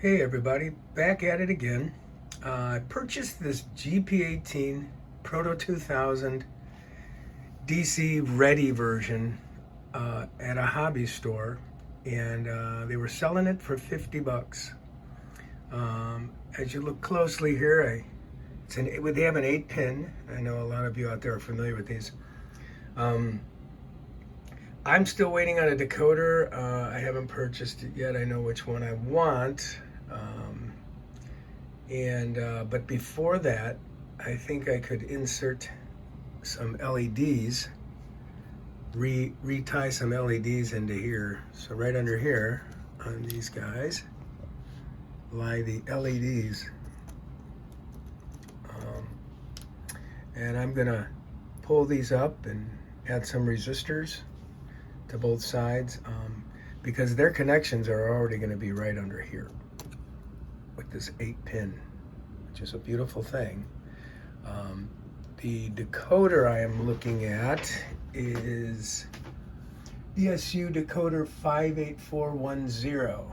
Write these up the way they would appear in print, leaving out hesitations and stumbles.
Hey everybody, back at it again. I purchased this GP18 Proto2000 DC ready version at a hobby store, and they were selling it for 50 bucks. As you look closely here, they have an 8 pin. I know a lot of you out there are familiar with these. Um, I'm still waiting on a decoder. I haven't purchased it yet. I know which one I want. But before that, I think I could insert some LEDs, retie some LEDs into here. So right under here on these guys lie the LEDs. And I'm gonna pull these up and add some resistors to both sides because their connections are already gonna be right under here with this 8 pin, which is a beautiful thing. The decoder I am looking at is ESU Decoder 58410.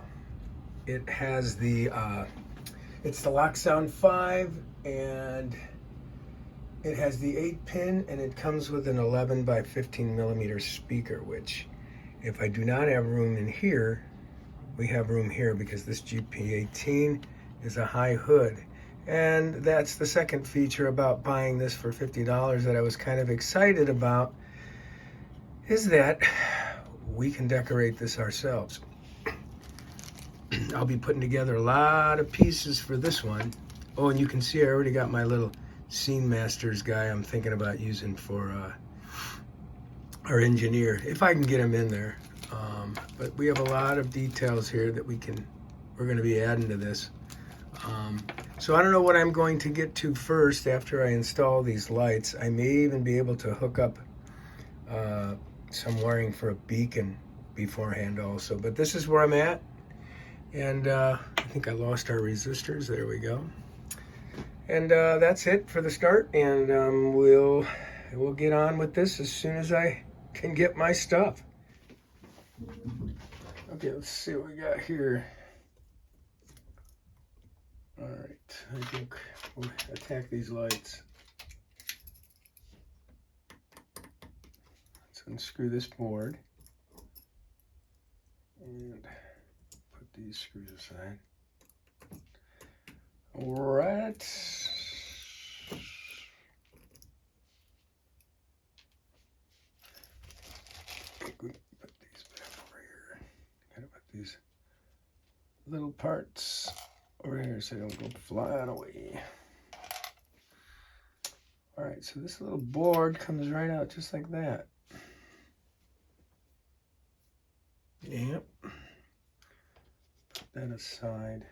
It has it's the LokSound 5, and it has the 8 pin, and it comes with an 11 by 15 millimeter speaker, which if I do not have room in here, we have room here because this GP18 is a high hood. And that's the second feature about buying this for $50 that I was kind of excited about, is that we can decorate this ourselves. I'll be putting together a lot of pieces for this one. Oh, and you can see I already got my little Scene Masters guy I'm thinking about using for our engineer, if I can get him in there. But we have a lot of details here that we're going to be adding to this. So I don't know what I'm going to get to first after I install these lights. I may even be able to hook up some wiring for a beacon beforehand also. But this is where I'm at. And I think I lost our resistors. There we go. And that's it for the start. And we'll get on with this as soon as I can get my stuff. Okay, let's see what we got here. All right, I think we'll attack these lights. Let's unscrew this board and put these screws aside. All right. Put these back over here. Gotta put these little parts over here so they don't go flying away. All right, so this little board comes right out just like that. Yep. Put that aside.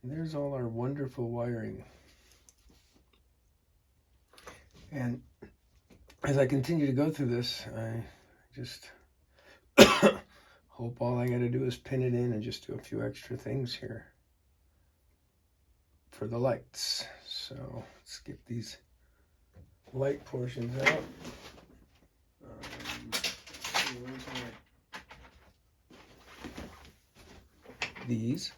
And there's all our wonderful wiring. And as I continue to go through this, I just hope all I gotta do is pin it in and just do a few extra things here for the lights. So let's get these light portions out. These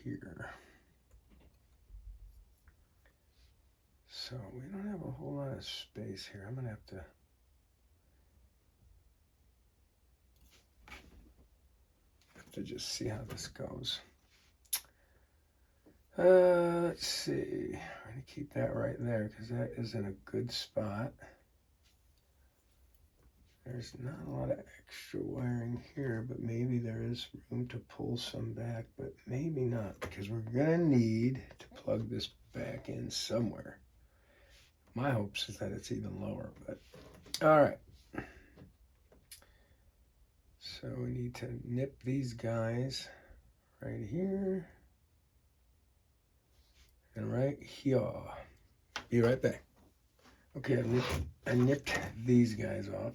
here. So we don't have a whole lot of space here. I'm gonna have to just see how this goes. Let's see. I'm gonna keep that right there because that is in a good spot. There's not a lot of extra wiring here, but maybe there is room to pull some back, but maybe not, because we're gonna need to plug this back in somewhere. My hopes is that it's even lower, but all right. So we need to nip these guys right here and right here. Be right back. Okay, I nipped these guys off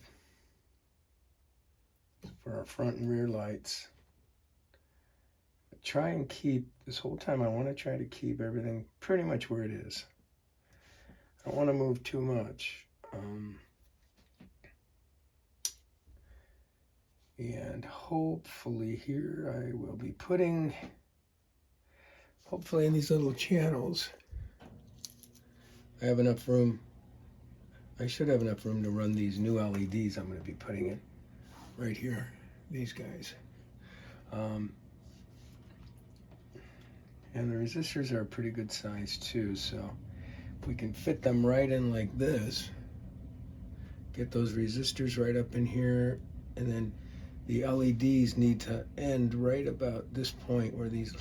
for our front and rear lights. Try and keep, this whole time I want to try to keep everything pretty much where it is. I don't want to move too much. And hopefully here I will be putting, hopefully in these little channels, I have enough room. I should have enough room to run these new LEDs I'm going to be putting in right here, these guys. And the resistors are a pretty good size too, so we can fit them right in like this. Get those resistors right up in here, and then the LEDs need to end right about this point where these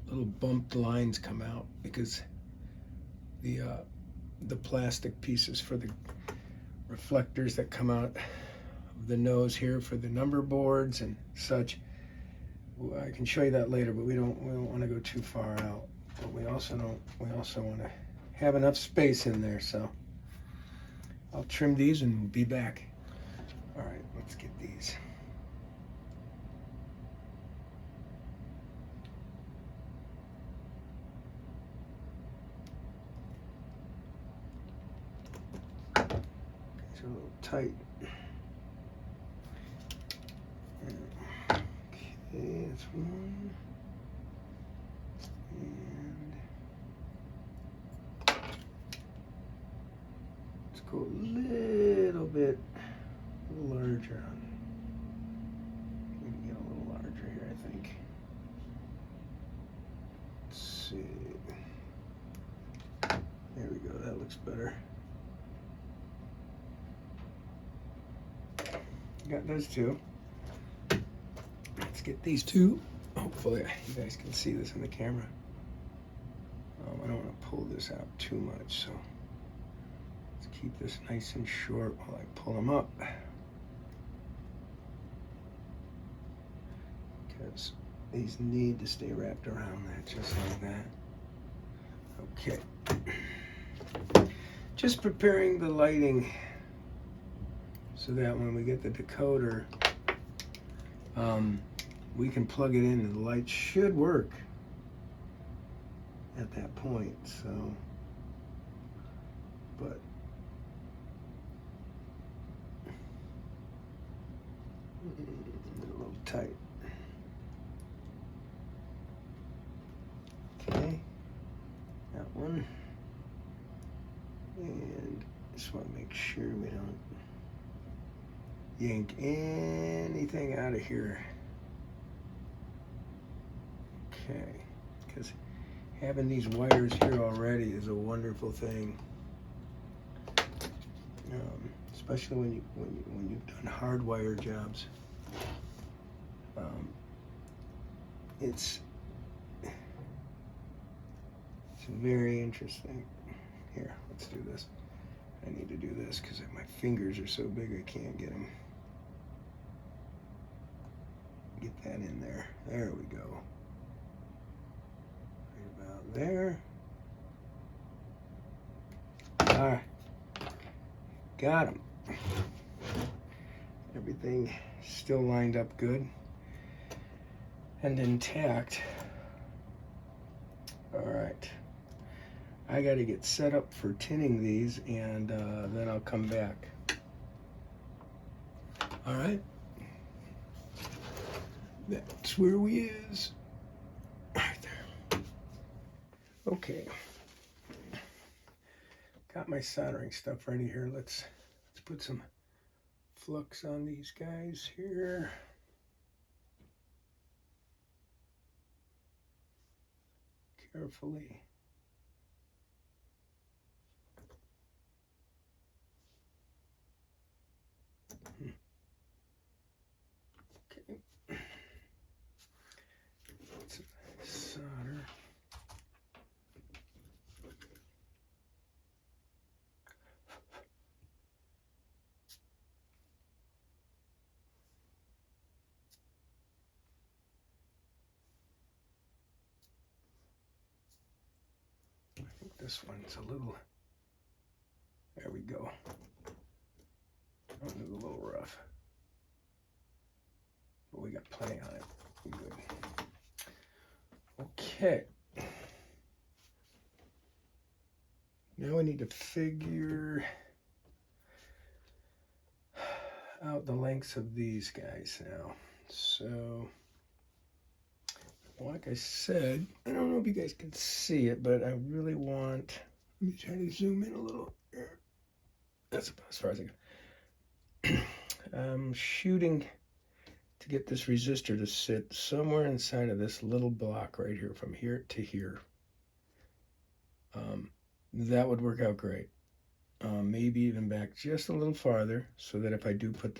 little bumped lines come out, because the plastic pieces for the reflectors that come out of the nose here for the number boards and such. I can show you that later, but we don't want to go too far out. But we also want to have enough space in there, so I'll trim these and we'll be back. All right, let's get these. It's a little tight. Okay, that's one. And let's go a little bit larger. Maybe get a little larger here, I think. Let's see. There we go, that looks better. Got those two. Let's get these two. Hopefully you guys can see this in the camera. I don't want to pull this out too much, so let's keep this nice and short while I pull them up. Because these need to stay wrapped around that, just like that. Okay. Just preparing the lighting so that when we get the decoder, we can plug it in and the light should work at that point. So, but a little tight. Okay, that one. And just want to make sure we don't yank anything out of here. Okay, because having these wires here already is a wonderful thing, especially when you've done hardwire jobs. It's very interesting. Here, let's do this. I need to do this because my fingers are so big I can't get them. Get that in there. There we go. Right about there. All right. Got them. Everything still lined up good and intact. All right. I got to get set up for tinning these, and then I'll come back. All right. That's where we is. Right there. Okay. Got my soldering stuff ready here. Let's put some flux on these guys here. Carefully. Okay. Let's solder. I think this one's a little, there we go. That one's a little rough, but we got plenty on it. Good. Okay. Now we need to figure out out the lengths of these guys now. So, like I said, I don't know if you guys can see it, but I really want, let me try to zoom in a little. That's about as far as I go. I'm shooting to get this resistor to sit somewhere inside of this little block right here, from here to here. That would work out great. Maybe even back just a little farther, so that if I do put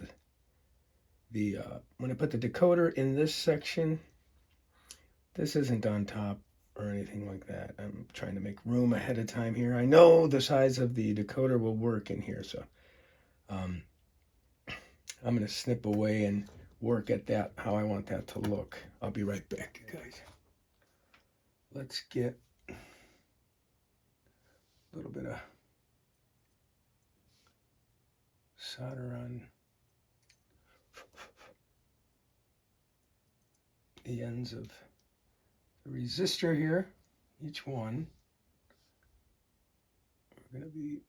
when I put the decoder in this section, this isn't on top or anything like that. I'm trying to make room ahead of time here. I know the size of the decoder will work in here, so I'm going to snip away and work at that, how I want that to look. I'll be right back, you guys. Let's get a little bit of solder on the ends of the resistor here, each one. We're going to be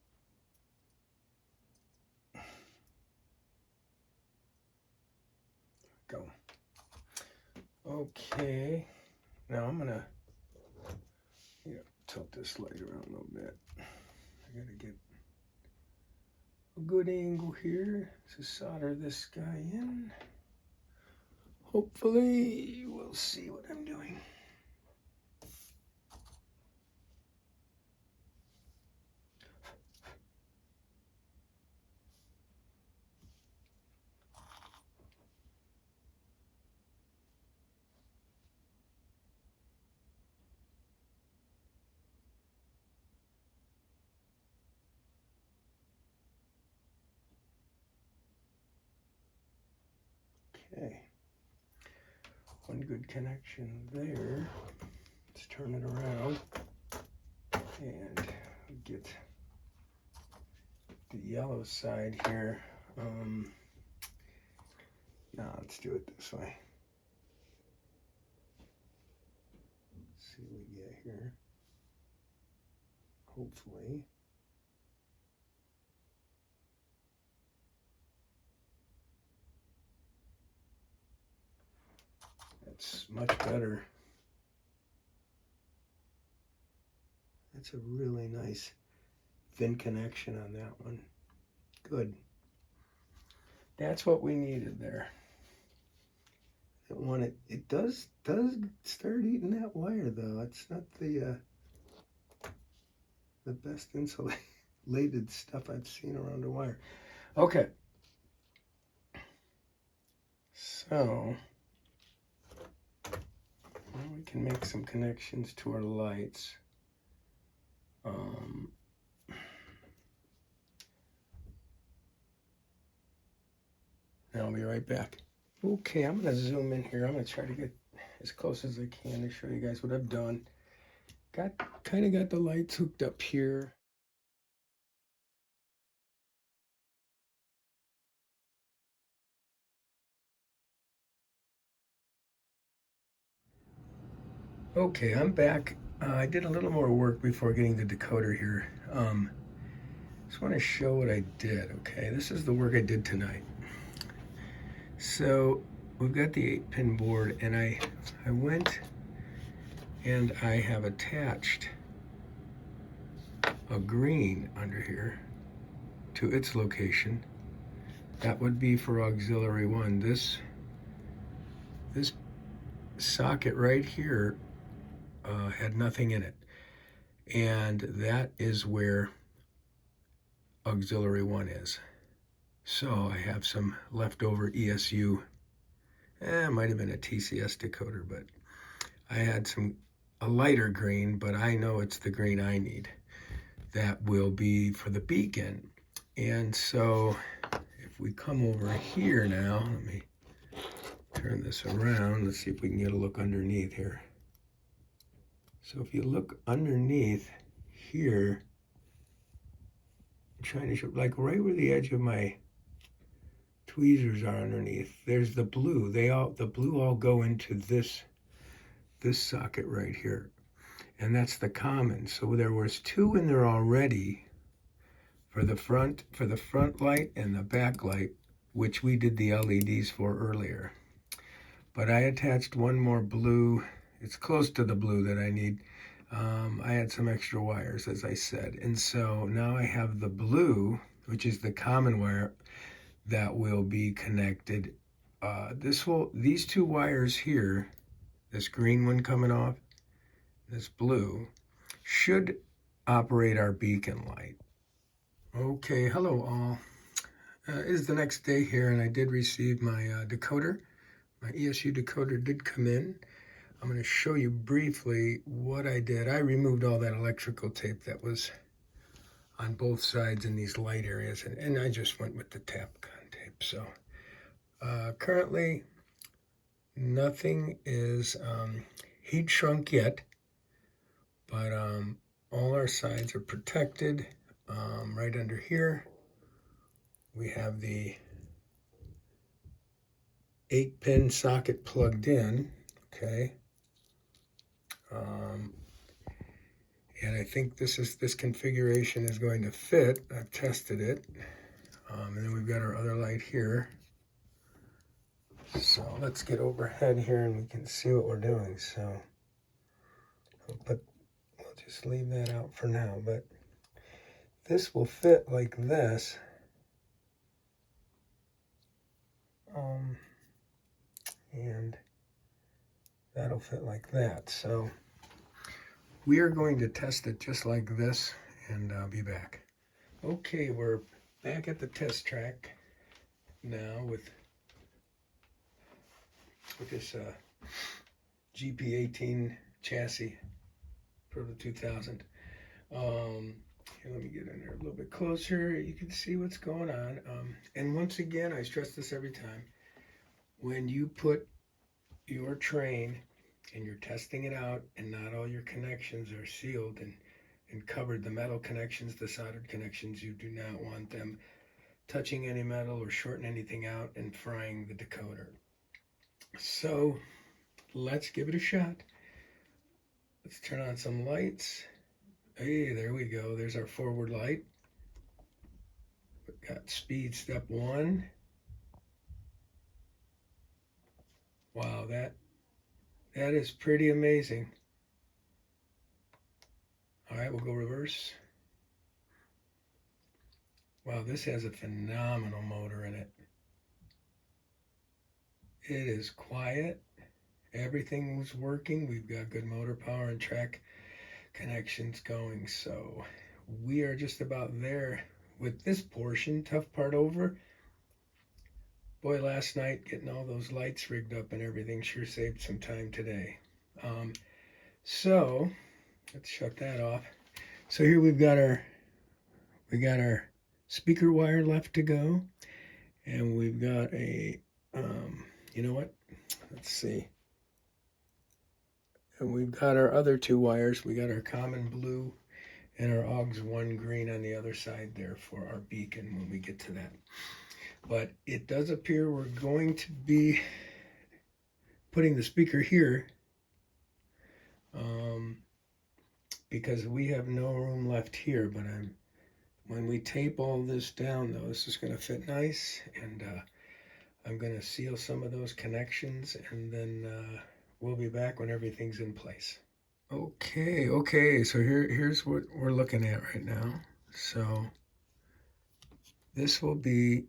go. Okay, now I'm going to tilt this light around a little bit. I got to get a good angle here to solder this guy in. Hopefully we'll see what I'm doing. Okay, one good connection there. Let's turn it around and get the yellow side here. Now let's do it this way. Let's see what we get here. Hopefully. That's much better. That's a really nice thin connection on that one. Good. That's what we needed there. It does start eating that wire though. It's not the best insulated stuff I've seen around a wire. Okay. So now we can make some connections to our lights. Now I'll be right back. Okay, I'm going to zoom in here. I'm going to try to get as close as I can to show you guys what I've done. Kind of got the lights hooked up here. Okay, I'm back. I did a little more work before getting the decoder here. Just want to show what I did, okay? This is the work I did tonight. So we've got the 8-pin board, and I went and I have attached a green under here to its location. That would be for auxiliary 1. This socket right here had nothing in it, and that is where auxiliary 1 is. So I have some leftover ESU. It might have been a TCS decoder, but I had a lighter green, but I know it's the green I need. That will be for the beacon. And so if we come over here now, let me turn this around. Let's see if we can get a look underneath here. So if you look underneath here, I'm trying to show, like right where the edge of my tweezers are underneath, there's the blue. The blue all go into this socket right here. And that's the common. So there was 2 in there already for the front light and the back light which we did the LEDs for earlier. But I attached one more blue. It's close to the blue that I need. I had some extra wires, as I said. And so now I have the blue, which is the common wire, that will be connected. These two wires here, this green one coming off, this blue, should operate our beacon light. Okay, hello all. It is the next day here, and I did receive my decoder. My ESU decoder did come in. I'm going to show you briefly what I did. I removed all that electrical tape that was on both sides in these light areas, and I just went with the Tapcon tape. So currently nothing is heat shrunk yet, but all our sides are protected. Right under here we have the 8-pin socket plugged in, okay. And I think this configuration is going to fit. I've tested it. And then we've got our other light here. So let's get overhead here and we can see what we're doing. So we'll just leave that out for now, but this will fit like this. And that'll fit like that. So we are going to test it just like this, and I'll be back. Okay, we're back at the test track now with this GP18 chassis, Proto2000. Here, let me get in there a little bit closer. You can see what's going on. And once again, I stress this every time. When you put your train and you're testing it out and not all your connections are sealed and covered, the metal connections, the soldered connections, you do not want them touching any metal or shorting anything out and frying the decoder. So let's give it a shot. Let's turn on some lights. Hey, there we go. There's our forward light. We've got speed step 1. Wow, that is pretty amazing. All right, we'll go reverse. Wow, this has a phenomenal motor in it. It is quiet. Everything was working. We've got good motor power and track connections going. So we are just about there with this portion. Tough part over. Boy, last night getting all those lights rigged up and everything sure saved some time today. So let's shut that off. So here we got our speaker wire left to go, and we've got a you know what? Let's see. And we've got our other two wires. We got our common blue and our AUX 1 green on the other side there for our beacon when we get to that. But it does appear we're going to be putting the speaker here because we have no room left here. But when we tape all this down, though, this is going to fit nice, and I'm going to seal some of those connections, and then we'll be back when everything's in place. Okay, so here's what we're looking at right now. So this will be,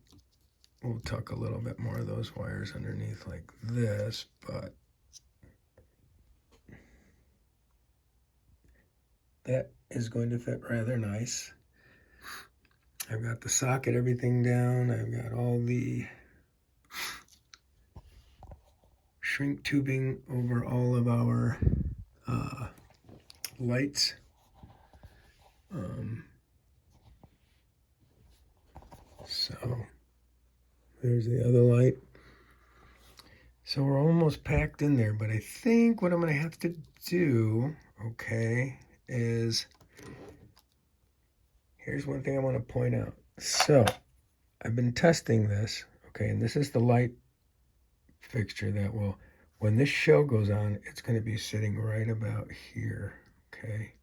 we'll tuck a little bit more of those wires underneath like this, but that is going to fit rather nice. I've got the socket, everything down. I've got all the shrink tubing over all of our lights. So there's the other light. So we're almost packed in there, but I think what I'm going to have to do, okay, is here's one thing I want to point out. So I've been testing this, okay, and this is the light fixture that will, when this show goes on, it's going to be sitting right about here, okay?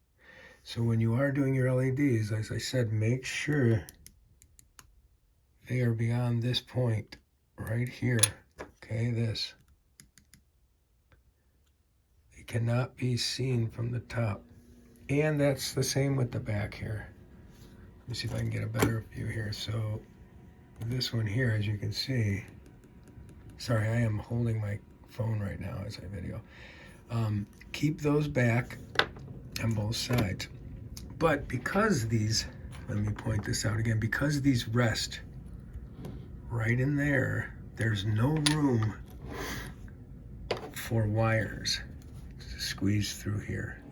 So when you are doing your LEDs, as I said, make sure they are beyond this point. right here. Okay, this. It cannot be seen from the top. And that's the same with the back here. Let me see if I can get a better view here. So this one here, as you can see, sorry, I am holding my phone right now as I video. Keep those back on both sides. But because these, let me point this out again, because these rest right in there, there's no room for wires to squeeze through here.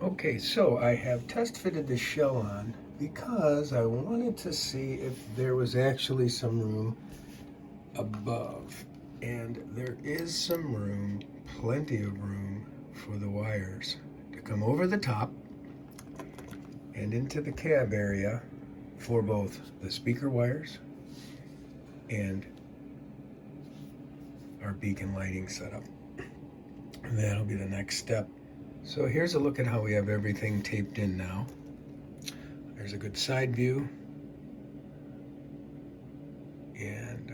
Okay, so I have test fitted the shell on because I wanted to see if there was actually some room above. And there is some room, plenty of room for the wires to come over the top and into the cab area for both the speaker wires and our beacon lighting setup. And that'll be the next step. So here's a look at how we have everything taped in now. There's a good side view. And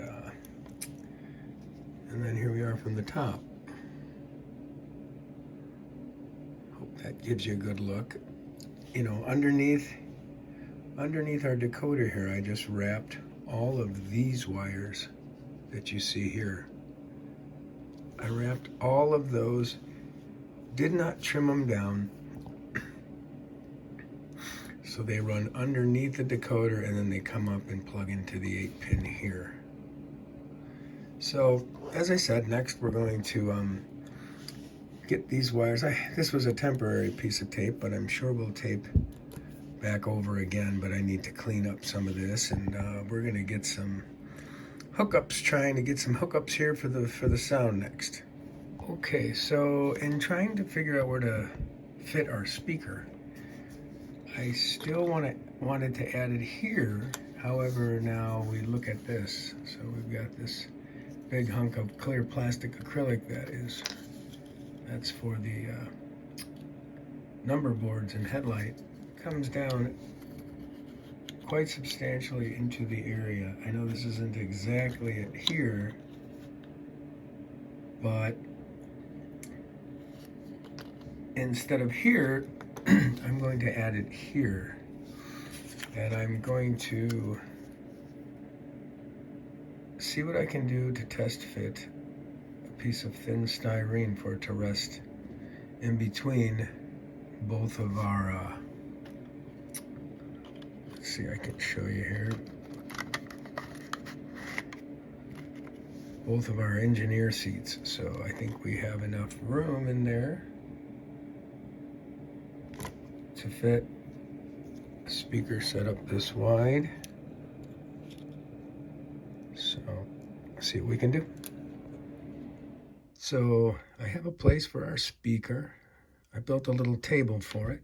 then here we are from the top. Hope that gives you a good look. You know, underneath our decoder here, I just wrapped all of these wires that you see here. I wrapped all of those, did not trim them down. So they run underneath the decoder and then they come up and plug into the 8-pin here. So, as I said, next we're going to get these wires. This was a temporary piece of tape, but I'm sure we'll tape back over again, but I need to clean up some of this, and we're gonna get some hookups, trying to get some hookups here for the sound next. Okay, so in trying to figure out where to fit our speaker, I still wanted to add it here. However, now we look at this. So we've got this big hunk of clear plastic acrylic that's for the number boards and headlight. Comes down quite substantially into the area. I know this isn't exactly it here, but instead of here, I'm going to add it here. And I'm going to see what I can do to test fit a piece of thin styrene for it to rest in between both of our, let's see, I can show you here. Both of our engineer seats. So I think we have enough room in there to fit a speaker setup this wide. So let's see what we can do. So I have a place for our speaker. I built a little table for it.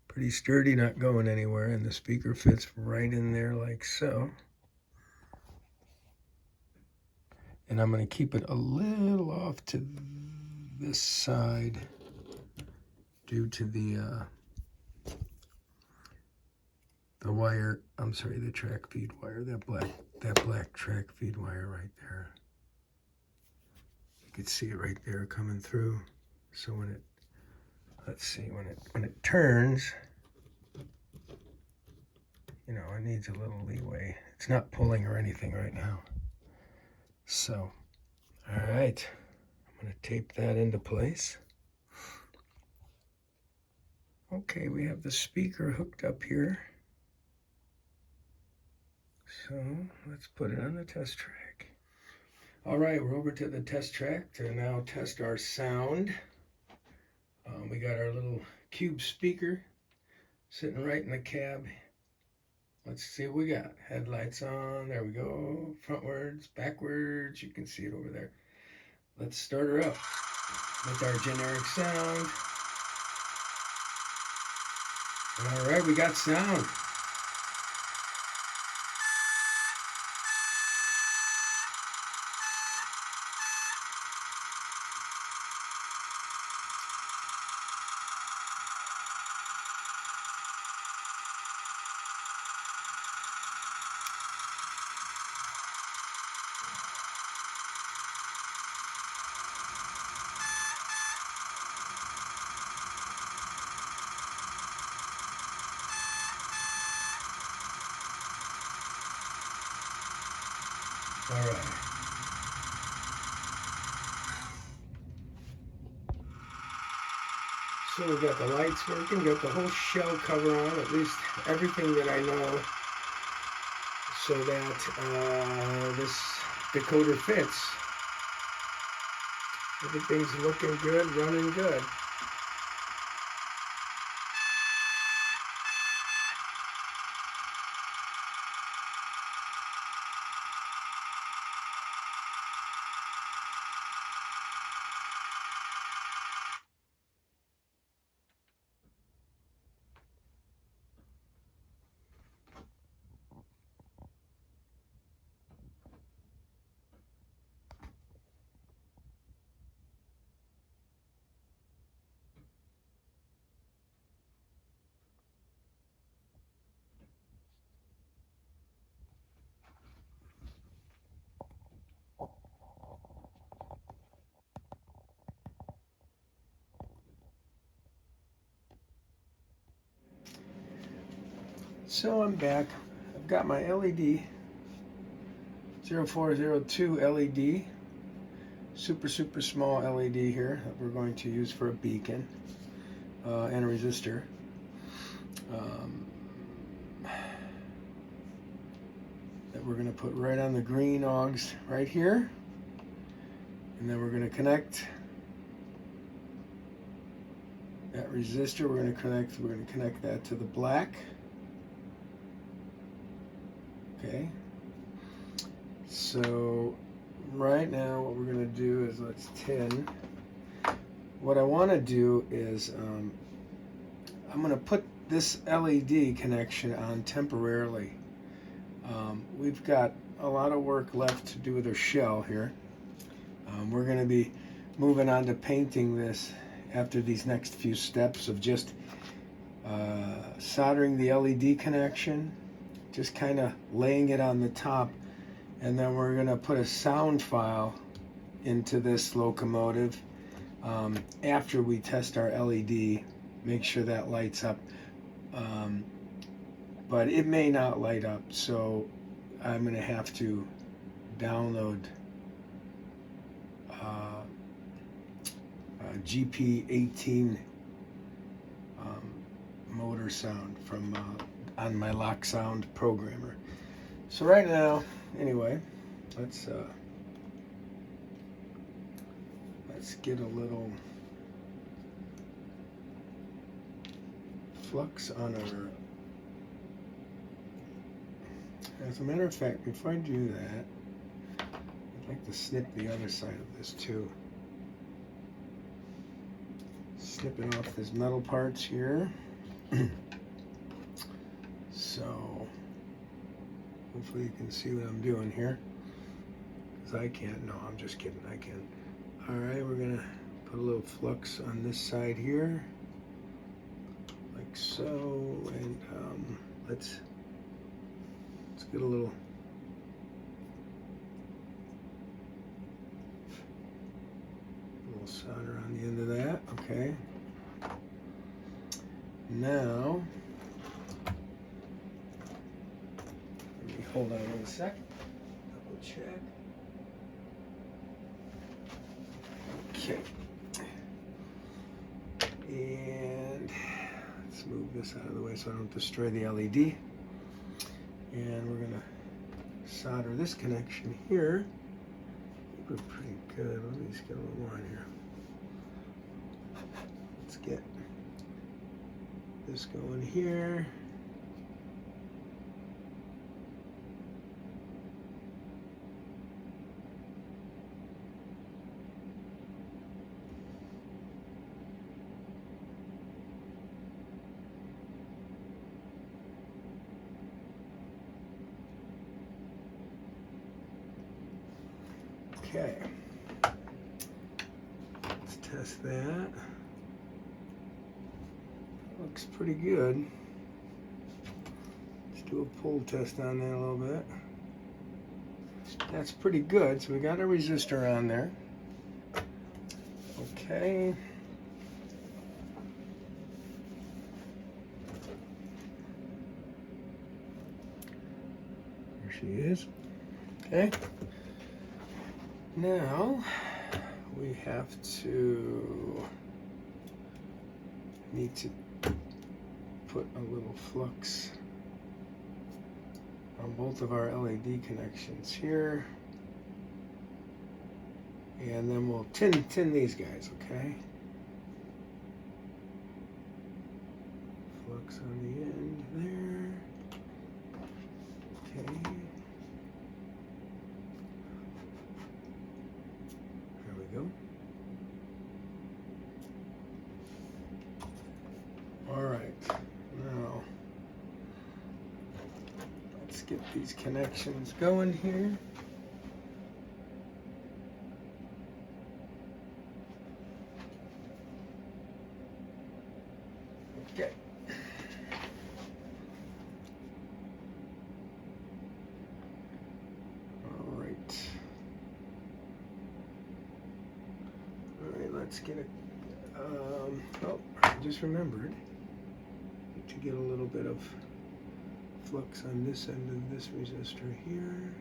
Pretty sturdy, not going anywhere, and the speaker fits right in there like so. And I'm going to keep it a little off to this side due to the wire, I'm sorry, the track feed wire, that black track feed wire right there. You can see it right there coming through. So when it, let's see, when it turns, you know, it needs a little leeway. It's not pulling or anything right now. So, all right, I'm going to tape that into place. Okay, we have the speaker hooked up here. So let's put it on the test track. All right, we're over to the test track to now test our sound. We got our little cube speaker sitting right in the cab. Let's see what we got. Headlights on, there we go. Frontwards, backwards, you can see it over there. Let's start her up with our generic sound. All right, we got sound. All right. So we've got the lights working, got the whole shell cover on, at least everything that I know, so that this decoder fits. Everything's looking good, running good. So I'm back. I've got my LED 0402 LED, super small LED here that we're going to use for a beacon and a resistor. That we're going to put right on the green augs right here, and then we're going to connect that resistor. We're going to connect that to the black. Okay, so right now what we're going to do is, let's tin. What I want to do is I'm going to put this LED connection on temporarily. We've got a lot of work left to do with our shell here. We're going to be moving on to painting this after these next few steps of just soldering the LED connection, just kind of laying it on the top, and then we're going to put a sound file into this locomotive after we test our LED, make sure that lights up, but it may not light up, so I'm going to have to download GP18 motor sound from on my LokSound programmer. So right now, anyway, let's get a little flux on our. As a matter of fact, before I do that, I'd like to snip the other side of this too. Snipping off these metal parts here. So hopefully you can see what I'm doing here, because I can't. No, I'm just kidding, I can. All right, we're gonna put a little flux on this side here, like so, and let's get a little solder on the end of that. Okay. Now, let me hold on 1 second. Double check. Okay. And let's move this out of the way so I don't destroy the LED. And we're gonna solder this connection here. I think we're pretty good. Let me just get a little more in here. Let's get this going here. Okay, let's test that. Looks pretty good. Let's do a pull test on that a little bit. That's pretty good. So we got a resistor on there. Okay. There she is. Okay. Now we need to put a little flux on both of our LED connections here, and then we'll tin these guys, okay? Flux on the end there. Okay. There we go. All right. Now, let's get these connections going here. Okay. All right, let's get it. Oh, I just remembered to get a little bit of flux on this end of this resistor here,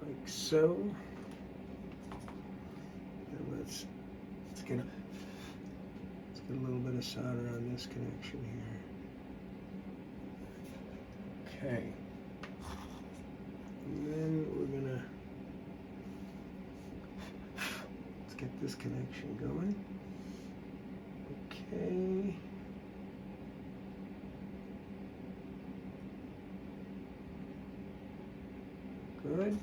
like so. And let's get a little bit of solder on this connection here. Okay. And then let's get this connection going. Okay. Good.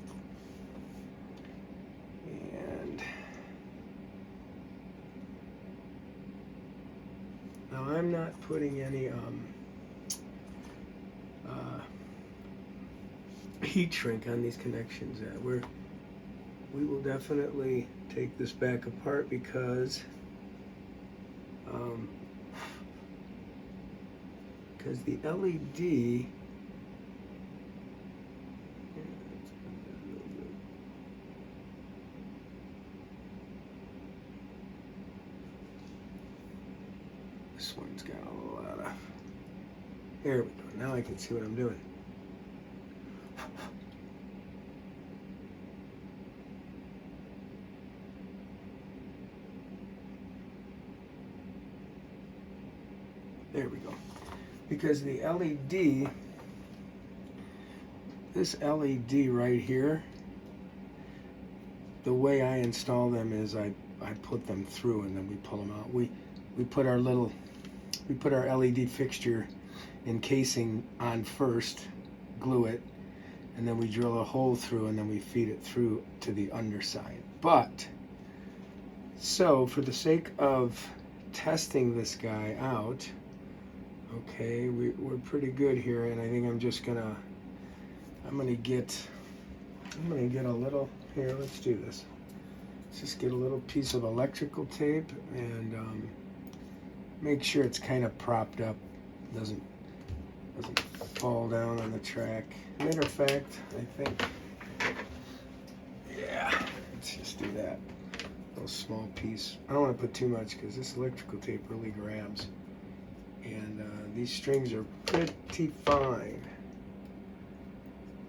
And now I'm not putting any heat shrink on these connections yet. We will definitely take this back apart because the LED this one's got a lot of, there we go, now I can see what I'm doing. There we go. Because the LED, this LED right here, the way I install them is I put them through and then we pull them out. We put our LED fixture encasing on first, glue it, and then we drill a hole through and then we feed it through to the underside. But, so for the sake of testing this guy out, okay, we're pretty good here, and I think I'm gonna get a little, here, let's do this. Let's just get a little piece of electrical tape and make sure it's kind of propped up, doesn't fall down on the track. Matter of fact, I think, yeah, let's just do that. A little small piece. I don't want to put too much because this electrical tape really grabs. And these strings are pretty fine.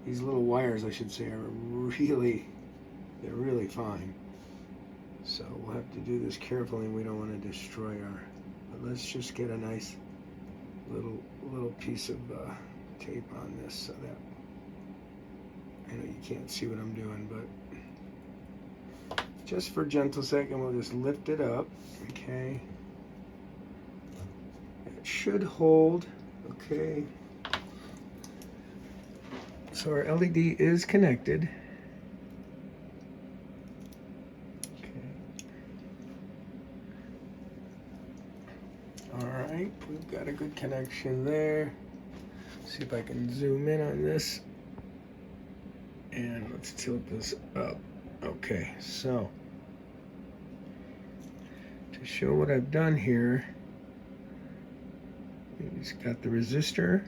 These little wires, I should say, are really fine. So we'll have to do this carefully. We don't want to destroy but let's just get a nice little piece of tape on this so that, I know you can't see what I'm doing, but just for a gentle second, we'll just lift it up, okay? It should hold, okay? So our LED is connected. Alright, we've got a good connection there. See if I can zoom in on this. And let's tilt this up. Okay, so to show what I've done here, we've got the resistor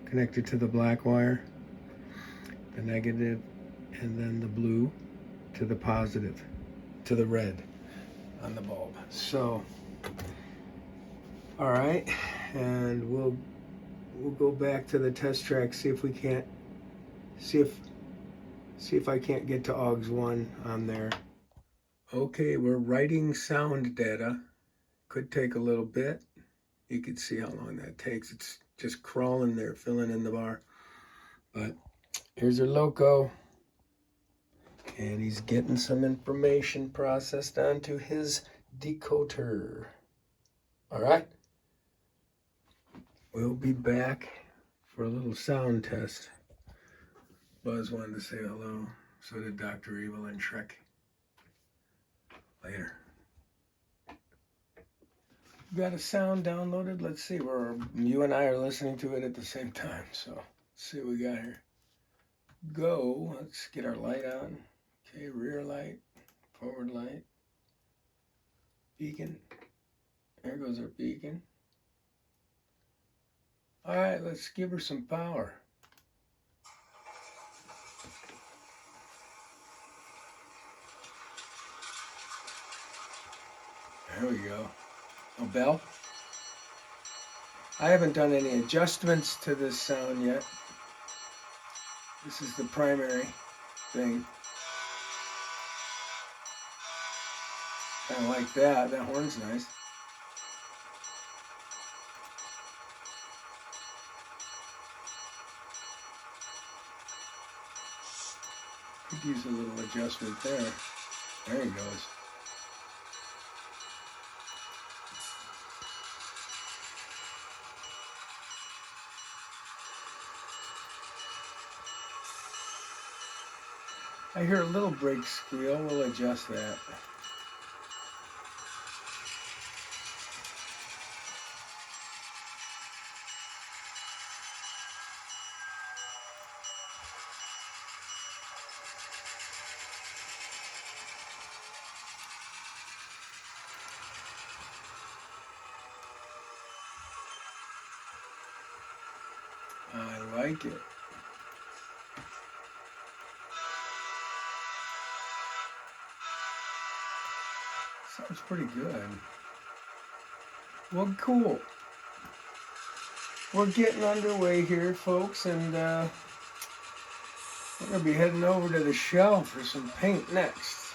connected to the black wire, the negative, and then the blue to the positive, to the red on the bulb. So, all right, and we'll go back to the test track, see if we can't, see if See if I can't get to AUX 1 on there. Okay, we're writing sound data. Could take a little bit. You can see how long that takes. It's just crawling there, filling in the bar. But here's our loco. And he's getting some information processed onto his decoder. All right. We'll be back for a little sound test. Buzz wanted to say hello. So did Dr. Evil and Shrek. Later. Got a sound downloaded. Let's see. You and I are listening to it at the same time. So let's see what we got here. Go. Let's get our light on. Okay, rear light, forward light, beacon. There goes our beacon. All right, let's give her some power. There we go. Oh, bell. I haven't done any adjustments to this sound yet. This is the primary thing. Kind of like that. That horn's nice. Could use a little adjustment there. There he goes. I hear a little brake squeal. We'll adjust that. I like it. Sounds pretty good. Well, cool. We're getting underway here, folks, and we're going to be heading over to the shell for some paint next.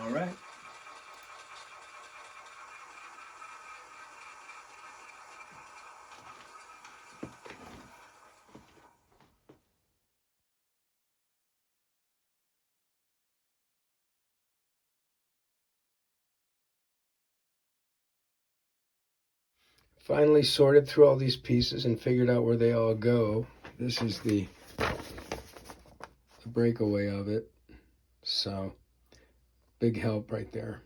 All right. Finally sorted through all these pieces and figured out where they all go. This is the breakaway of it. So, big help right there.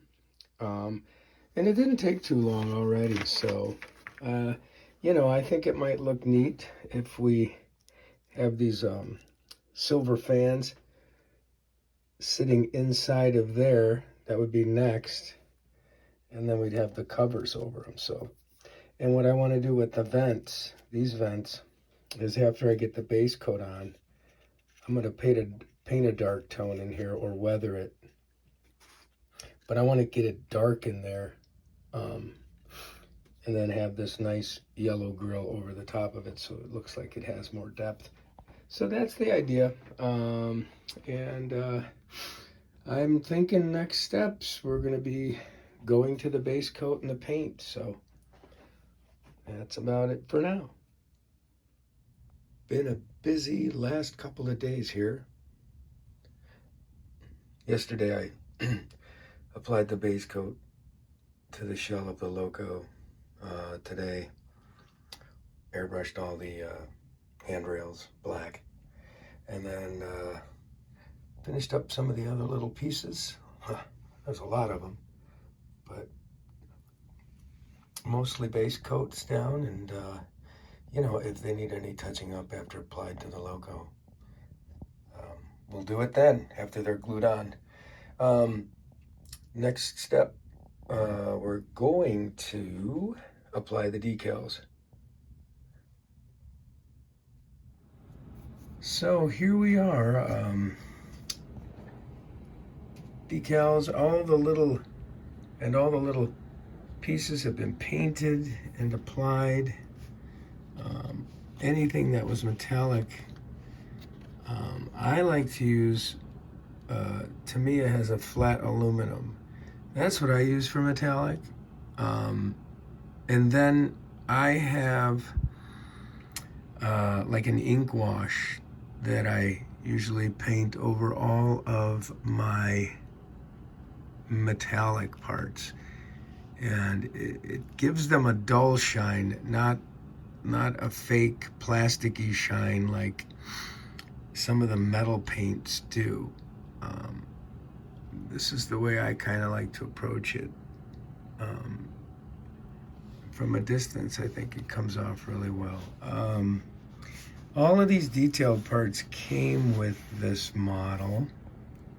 And it didn't take too long already. So, you know, I think it might look neat if we have these silver fans sitting inside of there. That would be next. And then we'd have the covers over them. So, and what I want to do with the vents, these vents, is after I get the base coat on, I'm going to paint a dark tone in here or weather it. But I want to get it dark in there, and then have this nice yellow grill over the top of it so it looks like it has more depth. So that's the idea. I'm thinking next steps, we're going to be going to the base coat and the paint. So that's about it for now. Been a busy last couple of days here. Yesterday I applied the base coat to the shell of the loco. Today airbrushed all the handrails black, and then finished up some of the other little pieces. There's a lot of them, but mostly base coats down, and you know, if they need any touching up after applied to the loco, we'll do it then after they're glued on. Next step, we're going to apply the decals. So here we are. Decals, all the little pieces have been painted and applied. Anything that was metallic, I like to use, Tamiya has a flat aluminum. That's what I use for metallic. And then I have like an ink wash that I usually paint over all of my metallic parts, and it gives them a dull shine, not a fake plasticky shine like some of the metal paints do. This is the way I kind of like to approach it. From a distance, I think it comes off really well. All of these detailed parts came with this model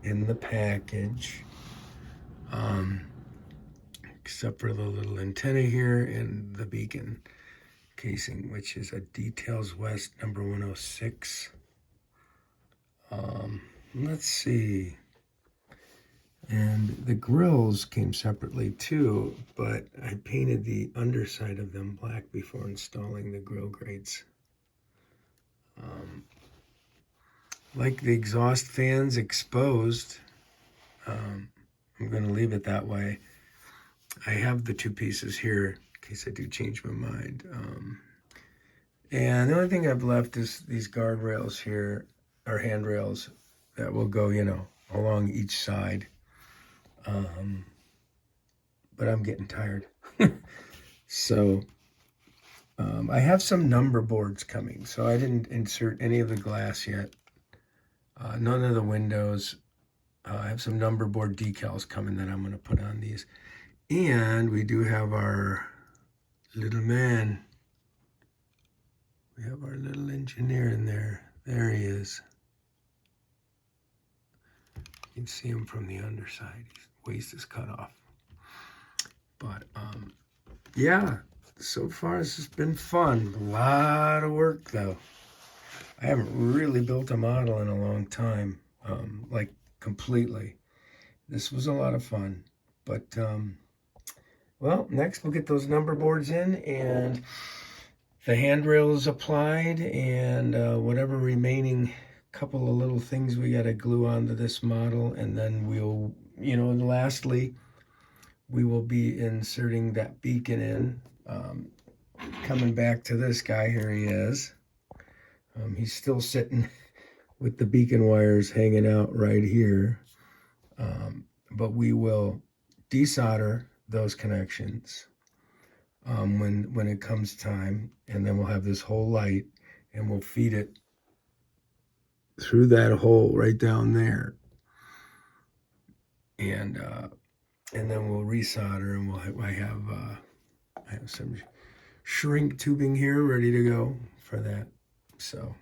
in the package, except for the little antenna here and the beacon casing, which is a Details West number 106. Let's see. And the grills came separately too, but I painted the underside of them black before installing the grill grates. Like the exhaust fans exposed, I'm going to leave it that way. I have the two pieces here in case I do change my mind. And the only thing I've left is these guardrails here, or handrails, that will go, along each side. But I'm getting tired. So I have some number boards coming. So I didn't insert any of the glass yet. None of the windows. I have some number board decals coming that I'm going to put on these. And we do have our little man. We have our little engineer in there. There he is. You can see him from the underside. His waist is cut off. But yeah, so far this has been fun. A lot of work though. I haven't really built a model in a long time, like completely. This was a lot of fun. But well, next we'll get those number boards in and the handrail is applied, and whatever remaining couple of little things we got to glue onto this model, and then we'll, and lastly, we will be inserting that beacon in. Coming back to this guy, here he is. He's still sitting with the beacon wires hanging out right here, but we will desolder those connections when it comes time, and then we'll have this whole light, and we'll feed it through that hole right down there, and then we'll resolder, and I have some shrink tubing here ready to go for that. So,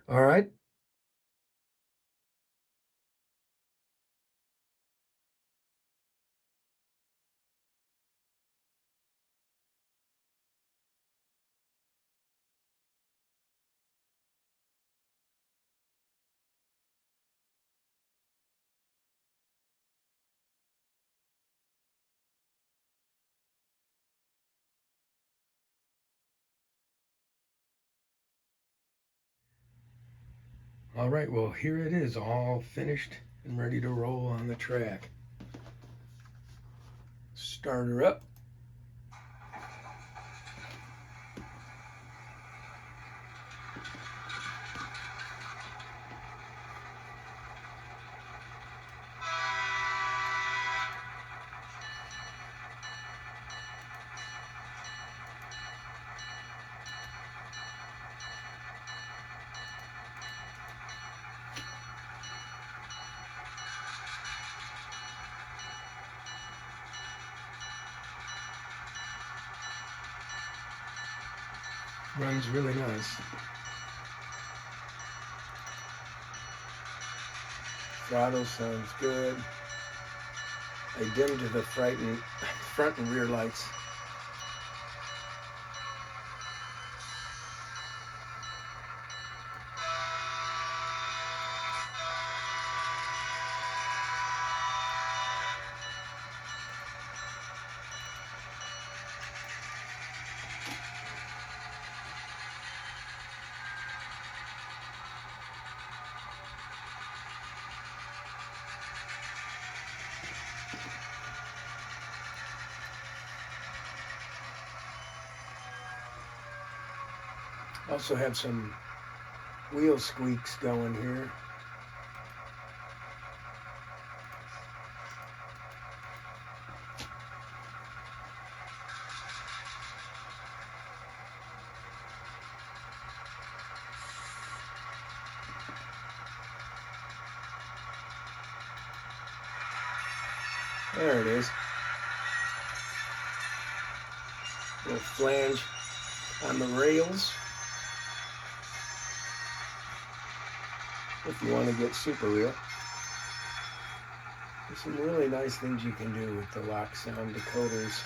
all right. All right, well, here it is, all finished and ready to roll on the track. Start her up. Runs really nice. Throttle sounds good. I dimmed the front and rear lights. Also have some wheel squeaks going here. There it is. Little flange on the rails. If you want to get super real. There's some really nice things you can do with the LokSound decoders.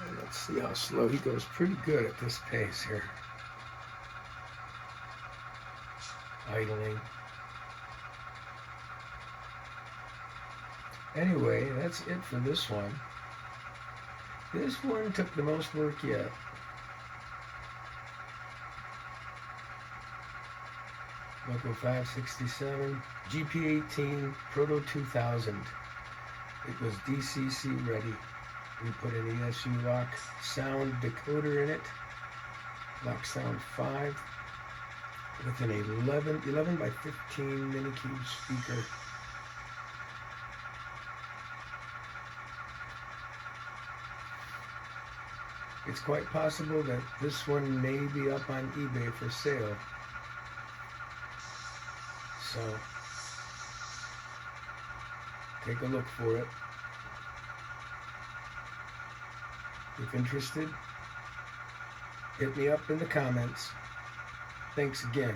And let's see how slow he goes. Pretty good at this pace here. Idling. Anyway, that's it for this one. This one took the most work yet. Local 567, GP18 Proto2000. It was DCC ready. We put an ESU LokSound decoder in it. LokSound 5 with an 11 by 15 mini-cube speaker. It's quite possible that this one may be up on eBay for sale. So, take a look for it. If interested, hit me up in the comments. Thanks again.